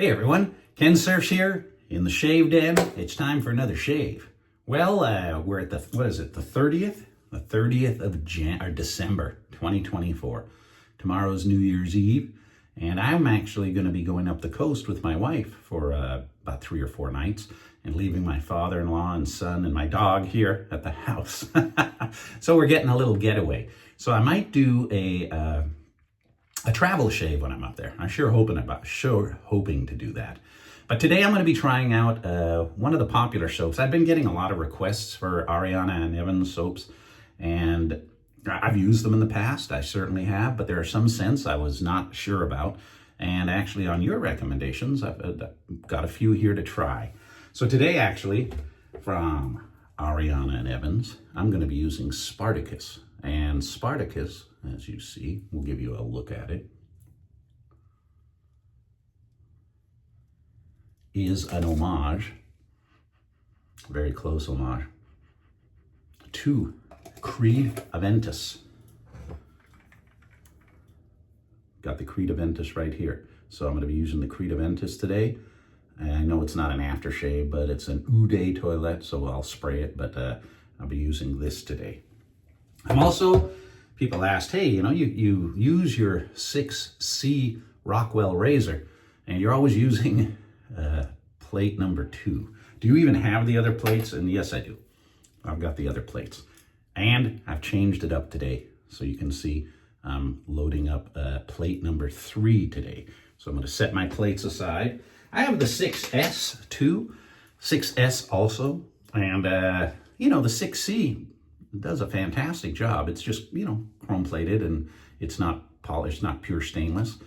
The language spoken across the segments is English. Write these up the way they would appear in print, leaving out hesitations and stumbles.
Hey everyone, Kensurfs here in the shave den. It's time for another shave. Well, we're at the, what is it, the 30th? The 30th of December 2024. Tomorrow's New Year's Eve, and I'm actually going to be going up the coast with my wife for about 3 or 4 nights and leaving my father-in-law and son and my dog here at the house. So we're getting a little getaway. So I might do a travel shave when I'm up there. I'm sure hoping to do that. But today I'm going to be trying out one of the popular soaps. I've been getting a lot of requests for Ariana and Evans soaps, and I've used them in the past. I certainly have, but there are some scents I was not sure about. And actually on your recommendations, I've got a few here to try. So today actually, from Ariana and Evans, I'm going to be using Spartacus. And Spartacus, as you see, we'll give you a look at it, is an homage, very close homage, to Creed Aventus. Got the Creed Aventus right here. So I'm going to be using the Creed Aventus today. And I know it's not an aftershave, but it's an Eau toilette, so I'll spray it, but I'll be using this today. I'm also, people asked, hey, you know, you use your 6C Rockwell razor, and you're always using plate number 2. Do you even have the other plates? And yes, I do. I've got the other plates. And I've changed it up today. So you can see I'm loading up plate number 3 today. So I'm going to set my plates aside. I have the 6S too, 6S also. And, you know, the 6C does a fantastic job. It's just, you know, chrome plated and it's not polished, not pure stainless.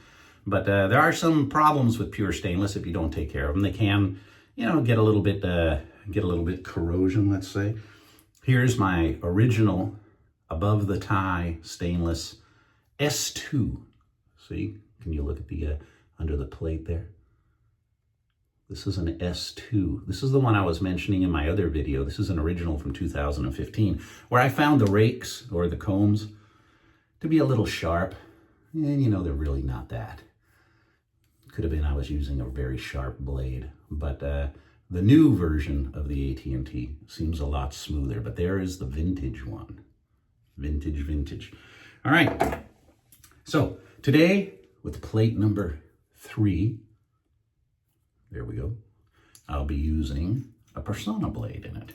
But there are some problems with pure stainless if you don't take care of them. They can, you know, get a little bit corrosion, let's say. Here's my original above the tie stainless S2. See, can you look at the under the plate there? This is an S2. This is the one I was mentioning in my other video. This is an original from 2015, where I found the rakes or the combs to be a little sharp. And you know, they're really not that. Could have been I was using a very sharp blade, but the new version of the AT&T seems a lot smoother, but there is the vintage one. Vintage. All right. So today with plate number 3, there we go, I'll be using a Persona blade in it.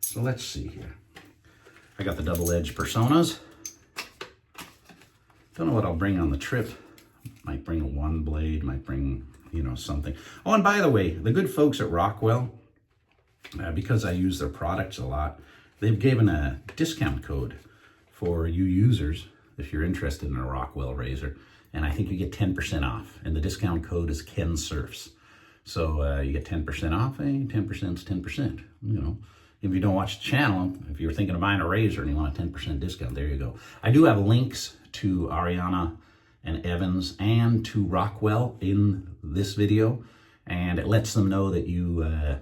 So let's see here. I got the double-edged Personas. Don't know what I'll bring on the trip. Might bring one blade, might bring, you know, something. Oh, and by the way, the good folks at Rockwell, because I use their products a lot, they've given a discount code for you users if you're interested in a Rockwell razor. And I think you get 10% off. And the discount code is Kensurfs. So you get 10% off, 10% is 10%. You know, if you don't watch the channel, if you're thinking of buying a razor and you want a 10% discount, there you go. I do have links to Ariana and Evans and to Rockwell in this video, and it lets them know that you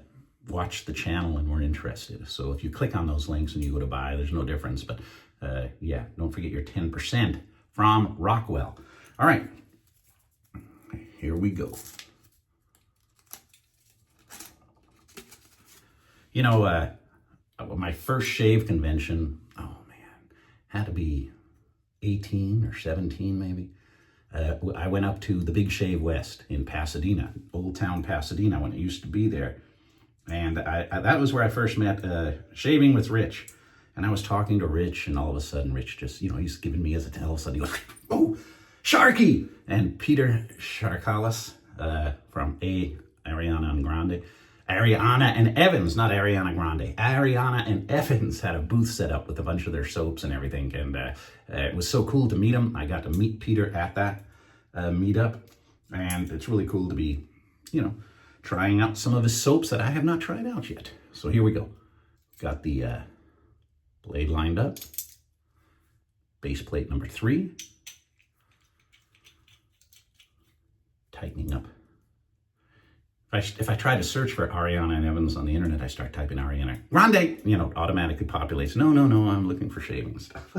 watched the channel and were interested. So if you click on those links and you go to buy, there's no difference. But yeah, don't forget your 10% from Rockwell. All right, here we go. You know, my first shave convention, oh man, had to be 18 or 17 maybe. I went up to the Big Shave West in Pasadena, Old Town Pasadena, when it used to be there. And that was where I first met Shaving with Rich. And I was talking to Rich, and all of a sudden Rich just, you know, he's giving me as a all of a sudden he goes, oh, Sharky! And Peter Sharkalis from Ariana and Evans, not Ariana Grande. Ariana and Evans had a booth set up with a bunch of their soaps and everything, and it was so cool to meet them. I got to meet Peter at that meetup, and it's really cool to be, you know, trying out some of his soaps that I have not tried out yet. So here we go. Got the blade lined up. Base plate number 3. Tightening up. If I try to search for Ariana and Evans on the internet, I start typing Ariana Grande, you know, automatically populates. No, I'm looking for shaving stuff.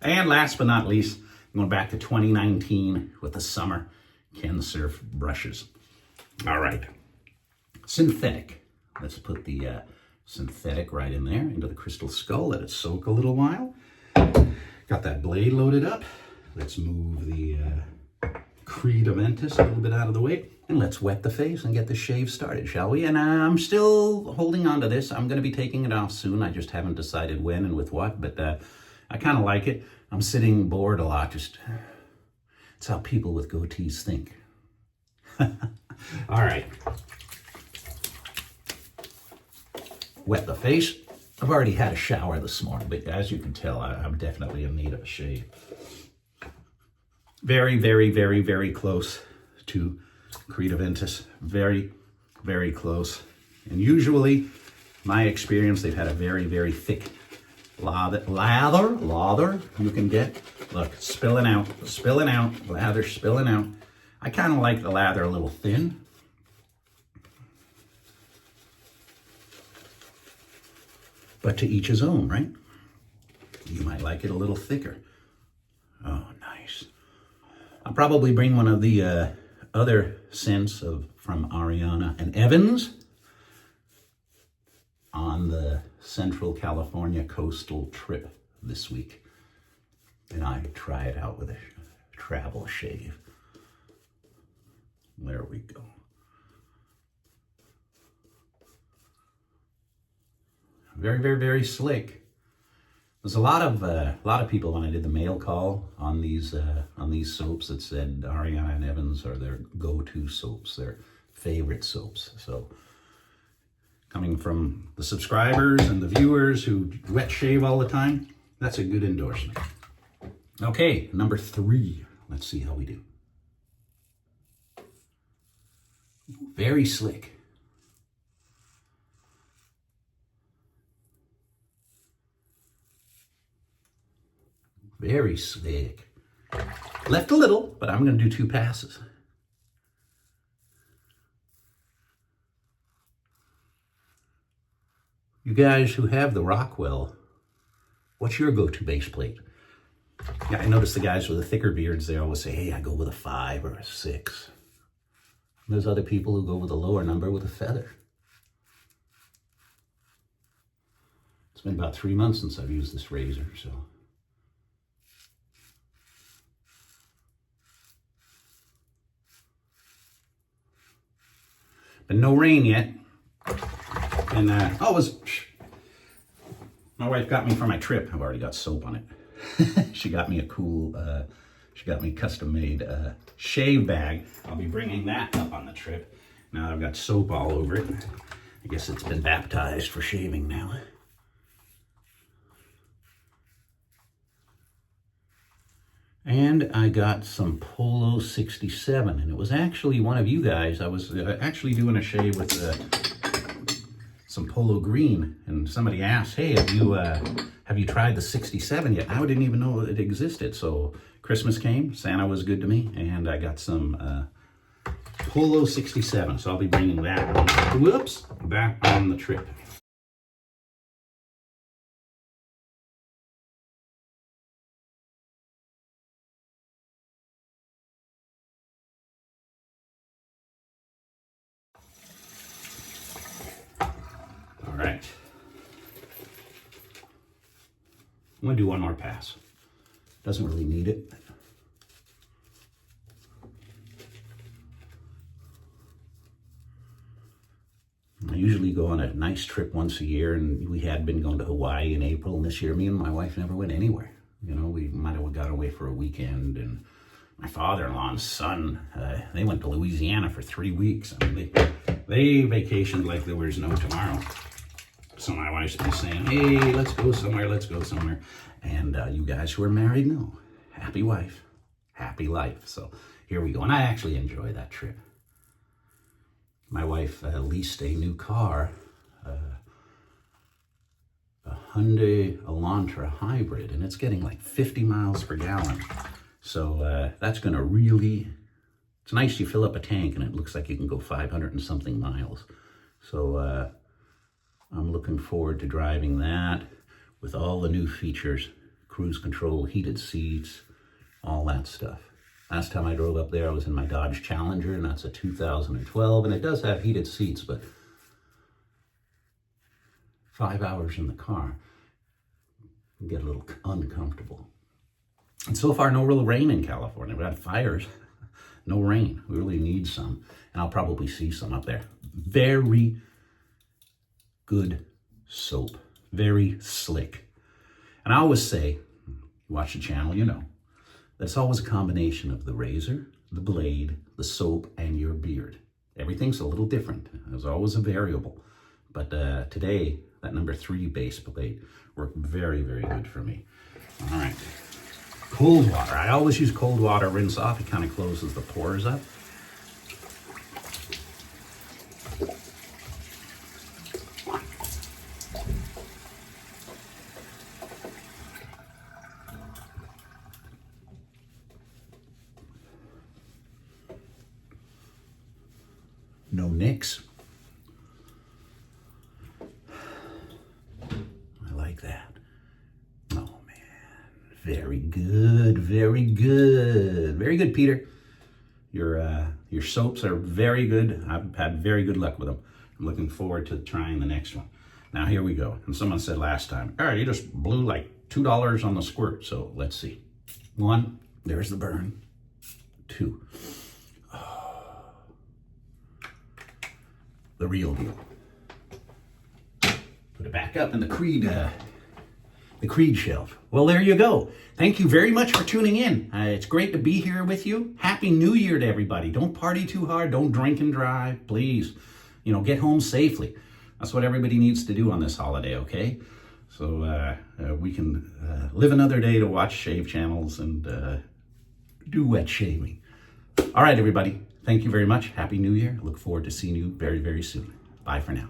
And last but not least, going back to 2019 with the summer, Kensurf brushes. All right, synthetic. Let's put the synthetic right in there into the crystal skull, let it soak a little while. Got that blade loaded up. Let's move the Creed Aventus a little bit out of the way, and let's wet the face and get the shave started, shall we? And I'm still holding on to this. I'm going to be taking it off soon. I just haven't decided when and with what, but I kind of like it. I'm sitting bored a lot. It's how people with goatees think. All right. Wet the face. I've already had a shower this morning, but as you can tell, I'm definitely in need of a shave. Very, very, very, very close to Creed Aventus. Very, very close. And usually, my experience, they've had a very, very thick lather you can get. Look, spilling out, lather spilling out. I kind of like the lather a little thin. But to each his own, right? You might like it a little thicker. Oh, nice. I'll probably bring one of the other scents from Ariana and Evans on the Central California coastal trip this week. And I try it out with a travel shave. There we go. Very, very, very slick. There's a lot of people when I did the mail call on these soaps that said Ariana and Evans are their go-to soaps, their favorite soaps. So coming from the subscribers and the viewers who wet shave all the time, that's a good endorsement. Okay, number 3. Let's see how we do. Very slick. Very slick. Left a little, but I'm going to do 2 passes. You guys who have the Rockwell, what's your go-to base plate? Yeah, I notice the guys with the thicker beards, they always say, hey, I go with a 5 or a 6. And there's other people who go with a lower number with a feather. It's been about 3 months since I've used this razor, so. But no rain yet. And my wife got me for my trip. I've already got soap on it. She got me a cool, she got me custom-made shave bag. I'll be bringing that up on the trip. Now I've got soap all over it. I guess it's been baptized for shaving now. And I got some Polo 67, and it was actually one of you guys. I was actually doing a shave with some Polo green, and somebody asked, hey, have you tried the 67 yet? I didn't even know it existed. So Christmas came, Santa was good to me, and I got some Polo 67. So I'll be bringing that back on the trip. All right. I'm going to do one more pass. Doesn't really need it. I usually go on a nice trip once a year, and we had been going to Hawaii in April, and this year me and my wife never went anywhere. You know, we might have got away for a weekend, and my father-in-law and son, they went to Louisiana for 3 weeks. I mean, they vacationed like there was no tomorrow. So my wife's been saying, hey, let's go somewhere, let's go somewhere. And you guys who are married know, happy wife, happy life. So here we go. And I actually enjoy that trip. My wife leased a new car, a Hyundai Elantra hybrid, and it's getting like 50 miles per gallon. So that's going to really, it's nice you fill up a tank and it looks like you can go 500 and something miles. So I'm looking forward to driving that with all the new features, cruise control, heated seats, all that stuff. Last time I drove up there, I was in my Dodge Challenger, and that's a 2012, and it does have heated seats, but 5 hours in the car can get a little uncomfortable. And so far, no real rain in California. We've had fires, no rain. We really need some, and I'll probably see some up there. Very good soap, very slick. And I always say, you watch the channel, you know, that it's always a combination of the razor, the blade, the soap, and your beard. Everything's a little different. There's always a variable. But today, that number 3 base blade worked very, very good for me. All right, cold water. I always use cold water, rinse off. It kind of closes the pores up. No nicks. I like that. Oh man, very good, very good. Very good, Peter. Your soaps are very good. I've had very good luck with them. I'm looking forward to trying the next one. Now here we go. And someone said last time, all right, you just blew like $2 on the squirt. So let's see. 1, there's the burn. 2. The real deal. Put it back up in the Creed shelf. Well, there you go. Thank you very much for tuning in. It's great to be here with you. Happy New Year to everybody. Don't party too hard. Don't drink and drive, please. You know, get home safely. That's what everybody needs to do on this holiday, okay? So we can live another day to watch shave channels and do wet shaving. All right, everybody. Thank you very much. Happy New Year. Look forward to seeing you very, very soon. Bye for now.